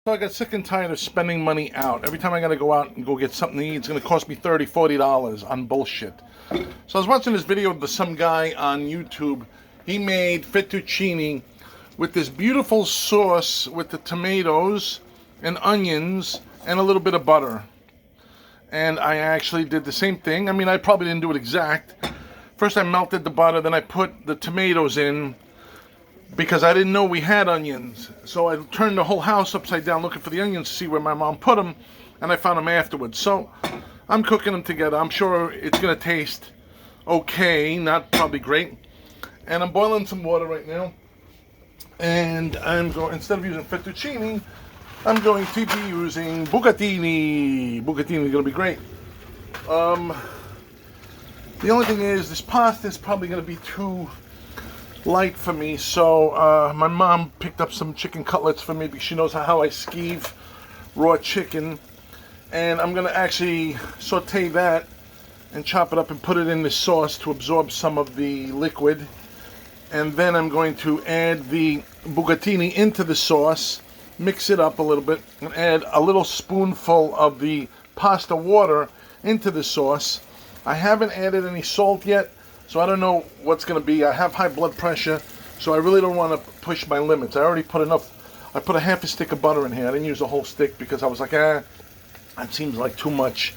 So I got sick and tired of spending money out. Every time I gotta go out and go get something to eat, it's gonna cost me $30, $40 on bullshit. So I was watching this video of some guy on YouTube. He made fettuccine with this beautiful sauce with the tomatoes and onions and a little bit of butter. And I actually did the same thing. I mean, I probably didn't do it exact. First I melted the butter, then I put the tomatoes in because I didn't know we had onions. So I turned the whole house upside down looking for the onions to see where my mom put them, and I found them afterwards. So I'm cooking them together. I'm sure it's gonna taste okay, not probably great. And I'm boiling some water right now. And I'm going, instead of using fettuccine, I'm going to be using bucatini. Bucatini is gonna be great. The only thing is, this pasta is probably gonna be too light for me, so my mom picked up some chicken cutlets for me because she knows how I skeeve raw chicken, and I'm gonna actually saute that and chop it up and put it in the sauce to absorb some of the liquid, and then I'm going to add the bucatini into the sauce, mix it up a little bit, and add a little spoonful of the pasta water into the sauce. I haven't added any salt yet, so I don't know what's going to be. I have high blood pressure, so I really don't want to push my limits. I already put enough. I put a half a stick of butter in here. I didn't use a whole stick because I was like, that seems like too much.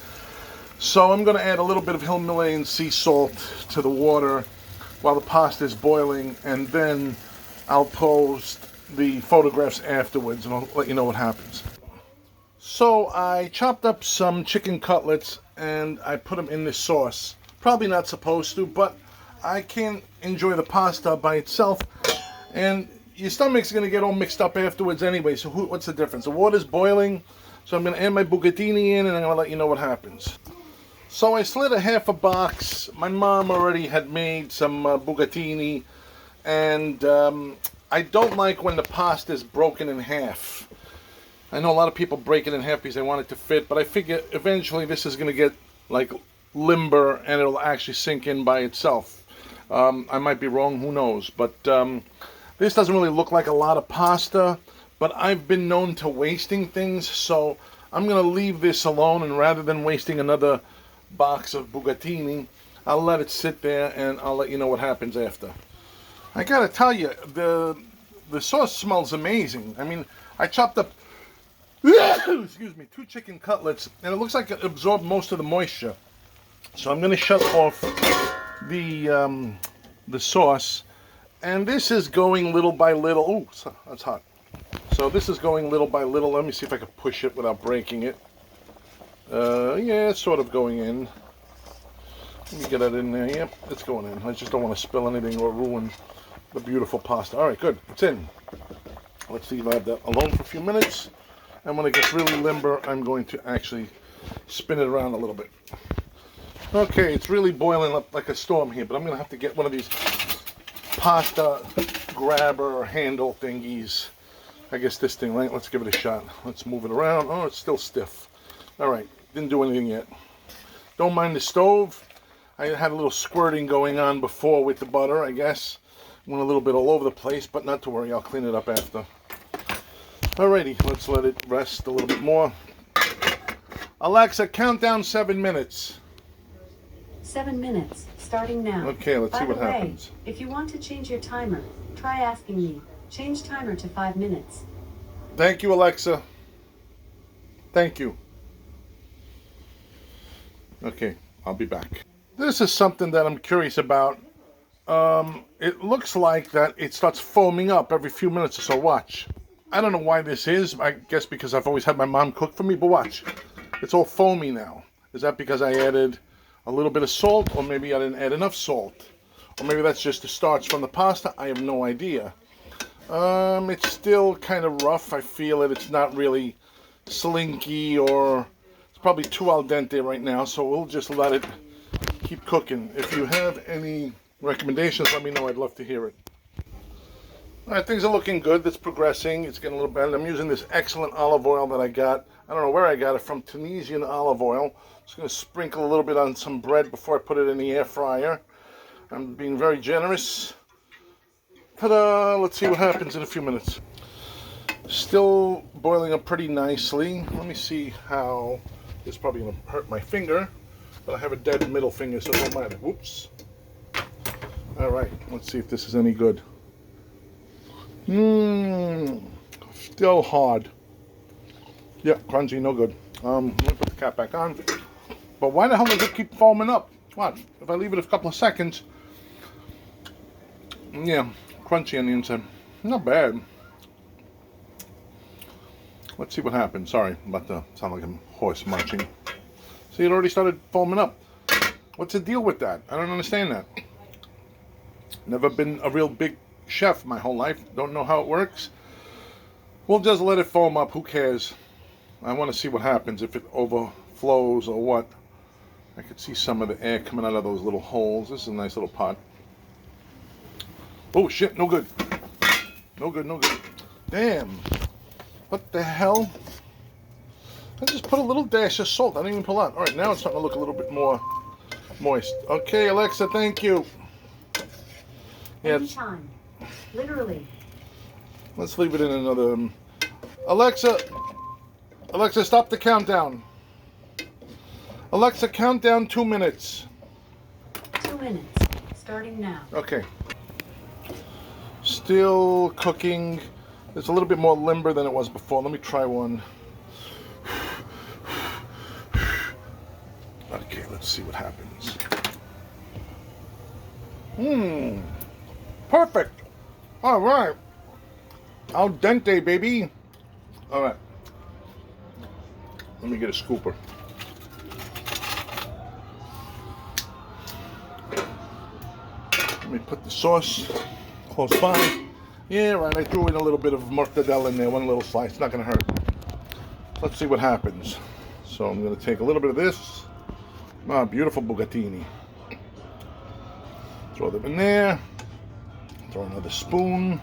So I'm going to add a little bit of Himalayan sea salt to the water while the pasta is boiling, and then I'll post the photographs afterwards, and I'll let you know what happens. So I chopped up some chicken cutlets, and I put them in this sauce. Probably not supposed to, but I can't enjoy the pasta by itself, and your stomach's going to get all mixed up afterwards anyway, so what's the difference? The water's boiling, so I'm going to add my bucatini in, and I'm going to let you know what happens. So I slid a half a box. My mom already had made some bucatini, and I don't like when the pasta is broken in half. I know a lot of people break it in half because they want it to fit, but I figure eventually this is going to get like limber and it'll actually sink in by itself. I might be wrong, who knows, but this doesn't really look like a lot of pasta, but I've been known to wasting things, so I'm going to leave this alone, and rather than wasting another box of bucatini, I'll let it sit there and I'll let you know what happens after. I gotta tell you, the sauce smells amazing. I mean, I chopped up excuse me, 2 chicken cutlets, and it looks like it absorbed most of the moisture. So I'm going to shut off the sauce, and this is going little by little. Ooh, that's hot. So this is going little by little. Let me see if I can push it without breaking it. Yeah, it's sort of going in. Let me get that in there. Yep, it's going in. I just don't want to spill anything or ruin the beautiful pasta. All right, good. It's in. Let's leave that alone for a few minutes. And when it gets really limber, I'm going to actually spin it around a little bit. Okay, it's really boiling up like a storm here, but I'm going to have to get one of these pasta grabber handle thingies. I guess this thing, right? Let's give it a shot. Let's move it around. Oh, it's still stiff. All right, didn't do anything yet. Don't mind the stove. I had a little squirting going on before with the butter, I guess. Went a little bit all over the place, but not to worry. I'll clean it up after. Alrighty, let's let it rest a little bit more. Alexa, count down 7 minutes. 7 minutes, starting now. Okay, let's see what happens. If you want to change your timer, try asking me. Change timer to 5 minutes. Thank you, Alexa. Thank you. Okay, I'll be back. This is something that I'm curious about. It looks like that it starts foaming up every few minutes or so. Watch. I don't know why this is. I guess because I've always had my mom cook for me, but watch. It's all foamy now. Is that because I added a little bit of salt, or maybe I didn't add enough salt? Or maybe that's just the starch from the pasta? I have no idea. It's still kind of rough. I feel it. It's not really slinky, or it's probably too al dente right now, so we'll just let it keep cooking. If you have any recommendations, let me know. I'd love to hear it. All right, things are looking good. It's progressing. It's getting a little better. I'm using this excellent olive oil that I got. I don't know where I got it from. Tunisian olive oil. Just going to sprinkle a little bit on some bread before I put it in the air fryer. I'm being very generous. Ta-da! Let's see what happens in a few minutes. Still boiling up pretty nicely. Let me see how. This is probably going to hurt my finger, but I have a dead middle finger, so it won't matter. Whoops. All right, let's see if this is any good. Still hard. Yeah, crunchy, no good. Let me put the cap back on. But why the hell does it keep foaming up? Watch, if I leave it a couple of seconds, yeah, crunchy on the inside. Not bad. Let's see what happens. Sorry, I'm about to sound like a horse munching. See, it already started foaming up. What's the deal with that? I don't understand that. Never been a real big chef my whole life. Don't know how it works. We'll just let it foam up. Who cares? I want to see what happens, if it overflows or what. I could see some of the air coming out of those little holes. This is a nice little pot. Oh shit, no good. No good, no good. Damn. What the hell? I just put a little dash of salt. I didn't even pull out. Alright, now it's starting to look a little bit more moist. Okay, Alexa, thank you. Yeah, Anytime. Literally. let's leave it in another... Alexa, stop the countdown. Alexa, count down 2 minutes. 2 minutes. Starting now. Okay. Still cooking. It's a little bit more limber than it was before. Let me try one. Okay, let's see what happens. Perfect. All right. Al dente, baby. All right. Let me get a scooper. Let me put the sauce close by. Yeah, right, I threw in a little bit of mortadella in there, one little slice. It's not going to hurt. Let's see what happens. So I'm going to take a little bit of this. Ah, beautiful bucatini. Throw them in there. Throw another spoon.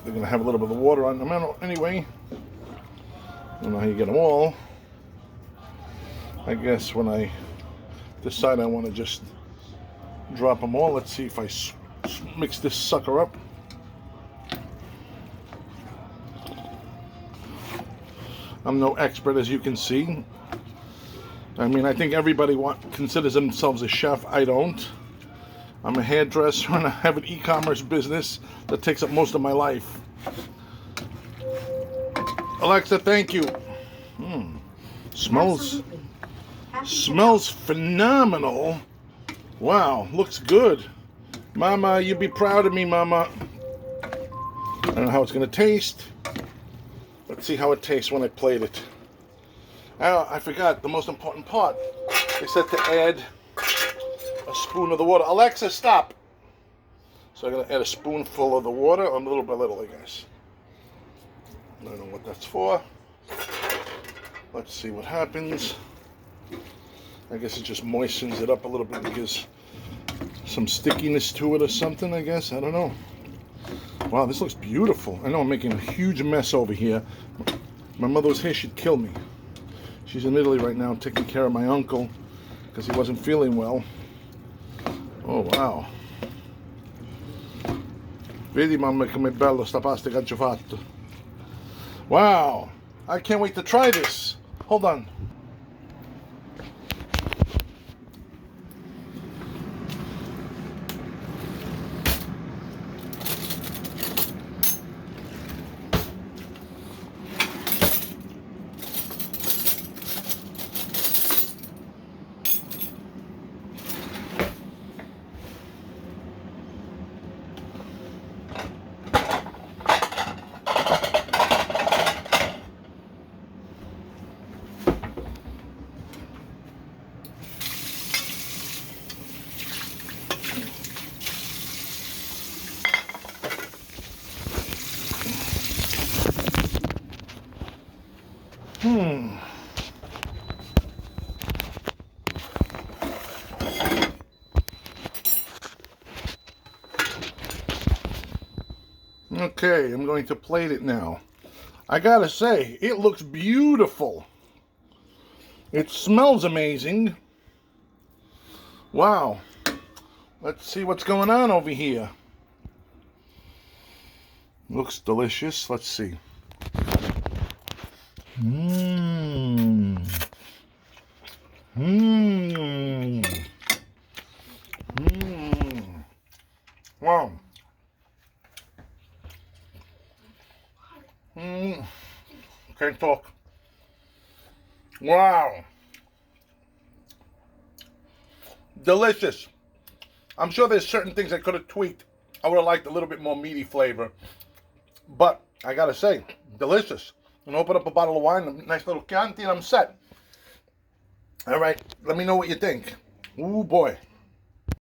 They're going to have a little bit of water on them anyway. I don't know how you get them all. I guess when I decide I want to just drop them all, let's see if I mix this sucker up. I'm no expert, as you can see. I mean, I think everybody considers themselves a chef. I don't. I'm a hairdresser and I have an e-commerce business that takes up most of my life. Alexa, thank you. Smells phenomenal. Wow, looks good. Mama, you be proud of me, Mama. I don't know how it's going to taste. Let's see how it tastes when I plate it. Oh, I forgot the most important part. They said to add a spoon of the water. Alexa, stop. So I'm going to add a spoonful of the water, or little by little, I guess. I don't know what that's for. Let's see what happens. I guess it just moistens it up a little bit because some stickiness to it or something, I guess. I don't know. Wow, this looks beautiful. I know I'm making a huge mess over here. My mother was here, she'd kill me. She's in Italy right now taking care of my uncle because he wasn't feeling well. Oh, wow. Vedi, mamma, come bello sta pasta che ho fatto. Wow. I can't wait to try this. Hold on. Okay, I'm going to plate it now. I gotta say, it looks beautiful. It smells amazing. Wow. Let's see what's going on over here. Looks delicious. Let's see. Mmm. Mmm. Mmm. Wow. Mmm. Can't talk. Wow. Delicious. I'm sure there's certain things I could have tweaked. I would have liked a little bit more meaty flavor. But I gotta say, delicious. And open up a bottle of wine, a nice little Chianti, and I'm set. All right, let me know what you think. Ooh, boy.